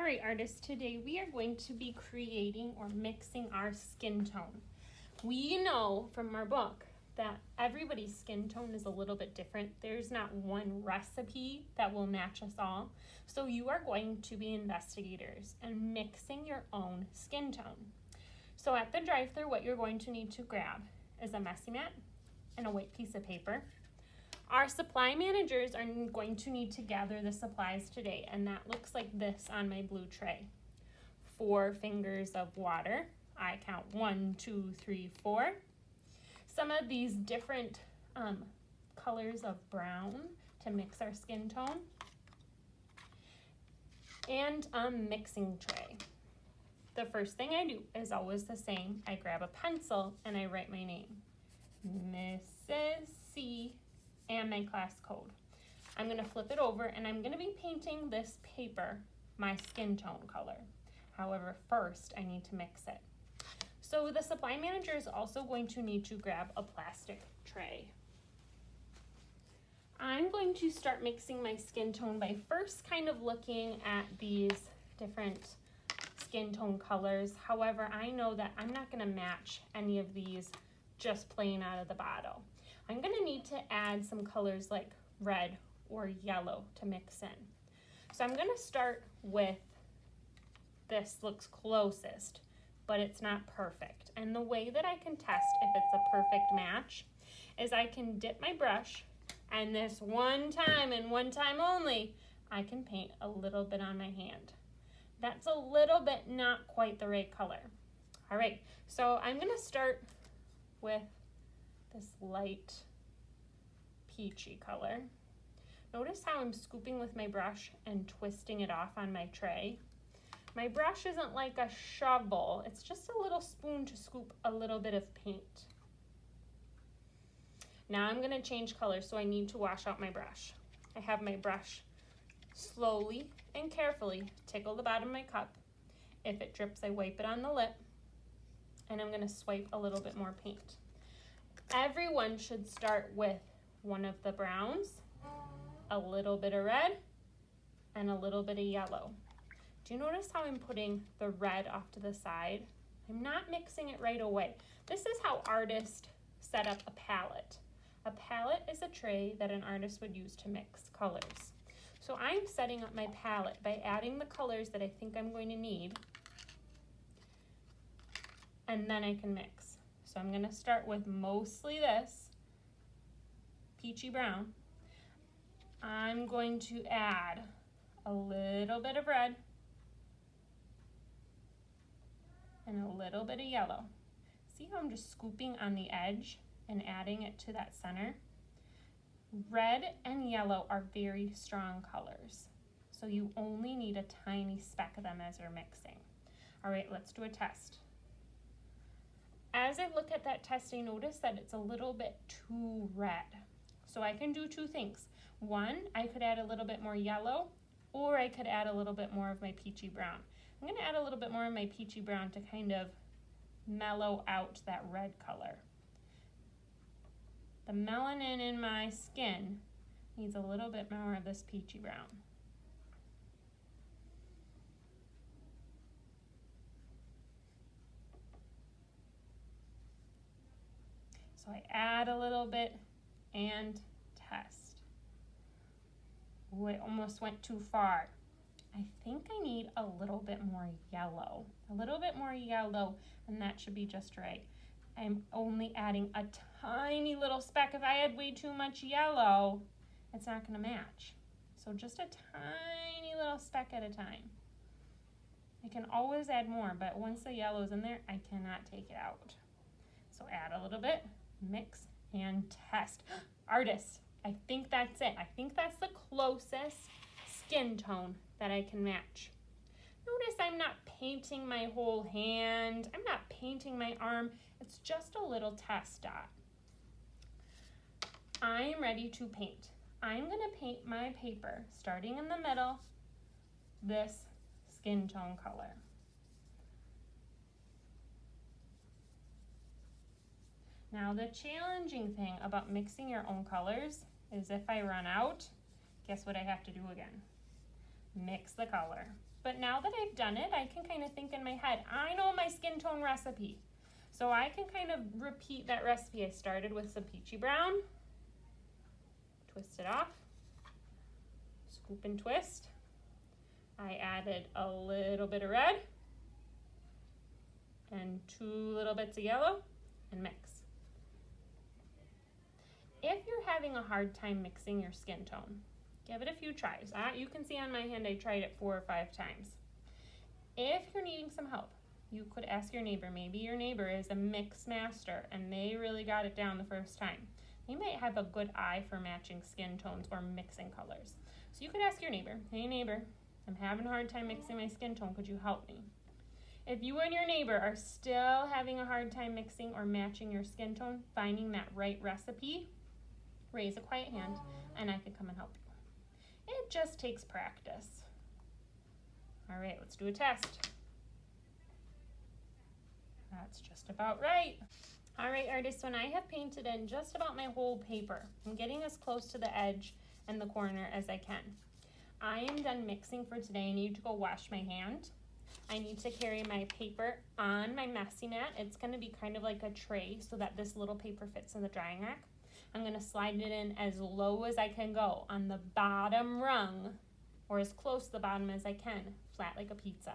All right, artists, today we are going to be creating or mixing our skin tone. We know from our book that everybody's skin tone is a little bit different. There's not one recipe that will match us all. So you are going to be investigators and mixing your own skin tone. So at the drive-thru, what you're going to need to grab is a messy mat and a white piece of paper. Our supply managers are going to need to gather the supplies today, and that looks like this on my blue tray. 4 fingers of water. I count 1, 2, 3, 4. Some of these different colors of brown to mix our skin tone. And a mixing tray. The first thing I do is always the same. I grab a pencil and I write my name. Mrs. C. and my class code. I'm going to flip it over and I'm going to be painting this paper my skin tone color. However, first I need to mix it. So the supply manager is also going to need to grab a plastic tray. I'm going to start mixing my skin tone by first kind of looking at these different skin tone colors. However, I know that I'm not going to match any of these just plain out of the bottle. I'm going to need to add some colors like red or yellow to mix in. So I'm going to start with this looks closest, but it's not perfect. And the way that I can test if it's a perfect match is I can dip my brush, and this one time and one time only, I can paint a little bit on my hand. That's a little bit not quite the right color. All right, so I'm going to start with this light peachy color. Notice how I'm scooping with my brush and twisting it off on my tray. My brush isn't like a shovel, it's just a little spoon to scoop a little bit of paint. Now I'm going to change colors, so I need to wash out my brush. I have my brush slowly and carefully tickle the bottom of my cup. If it drips, I wipe it on the lip, and I'm going to swipe a little bit more paint. Everyone should start with one of the browns, a little bit of red, and a little bit of yellow. Do you notice how I'm putting the red off to the side? I'm not mixing it right away. This is how artists set up a palette. A palette is a tray that an artist would use to mix colors. So I'm setting up my palette by adding the colors that I think I'm going to need, and then I can mix. So I'm going to start with mostly this peachy brown. I'm going to add a little bit of red and a little bit of yellow. See how I'm just scooping on the edge and adding it to that center? Red and yellow are very strong colors, so you only need a tiny speck of them as you're mixing. All right, let's do a test. As I look at that test, I notice that it's a little bit too red. So I can do 2 things. One, I could add a little bit more yellow, or I could add a little bit more of my peachy brown. I'm going to add a little bit more of my peachy brown to kind of mellow out that red color. The melanin in my skin needs a little bit more of this peachy brown. So I add a little bit and test. Ooh, it almost went too far. I think I need a little bit more yellow. A little bit more yellow, and that should be just right. I'm only adding a tiny little speck. If I add way too much yellow, it's not going to match. So just a tiny little speck at a time. I can always add more, but once the yellow's in there, I cannot take it out. So add a little bit. Mix and test. Artists, I think that's it. I think that's the closest skin tone that I can match. Notice I'm not painting my whole hand. I'm not painting my arm. It's just a little test dot. I'm ready to paint. I'm going to paint my paper, starting in the middle, this skin tone color. Now the challenging thing about mixing your own colors is if I run out, guess what I have to do again? mix the color. But now that I've done it, I can kind of think in my head, I know my skin tone recipe. So I can kind of repeat that recipe. I started with some peachy brown, twist it off, scoop and twist. I added a little bit of red and 2 little bits of yellow and mix. If you're having a hard time mixing your skin tone, give it a few tries. You can see on my hand I tried it 4 or 5 times. If you're needing some help, you could ask your neighbor. Maybe your neighbor is a mix master and they really got it down the first time. They might have a good eye for matching skin tones or mixing colors. So you could ask your neighbor, hey neighbor, I'm having a hard time mixing my skin tone, could you help me? If you and your neighbor are still having a hard time mixing or matching your skin tone, finding that right recipe, raise a quiet hand and I can come and help you. It just takes practice. All right, let's do a test. That's just about right. All right, artists, when I have painted in just about my whole paper, I'm getting as close to the edge and the corner as I can. I am done mixing for today. I need to go wash my hand. I need to carry my paper on my messy mat. It's gonna be kind of like a tray so that this little paper fits in the drying rack. I'm gonna slide it in as low as I can go on the bottom rung, or as close to the bottom as I can, flat like a pizza.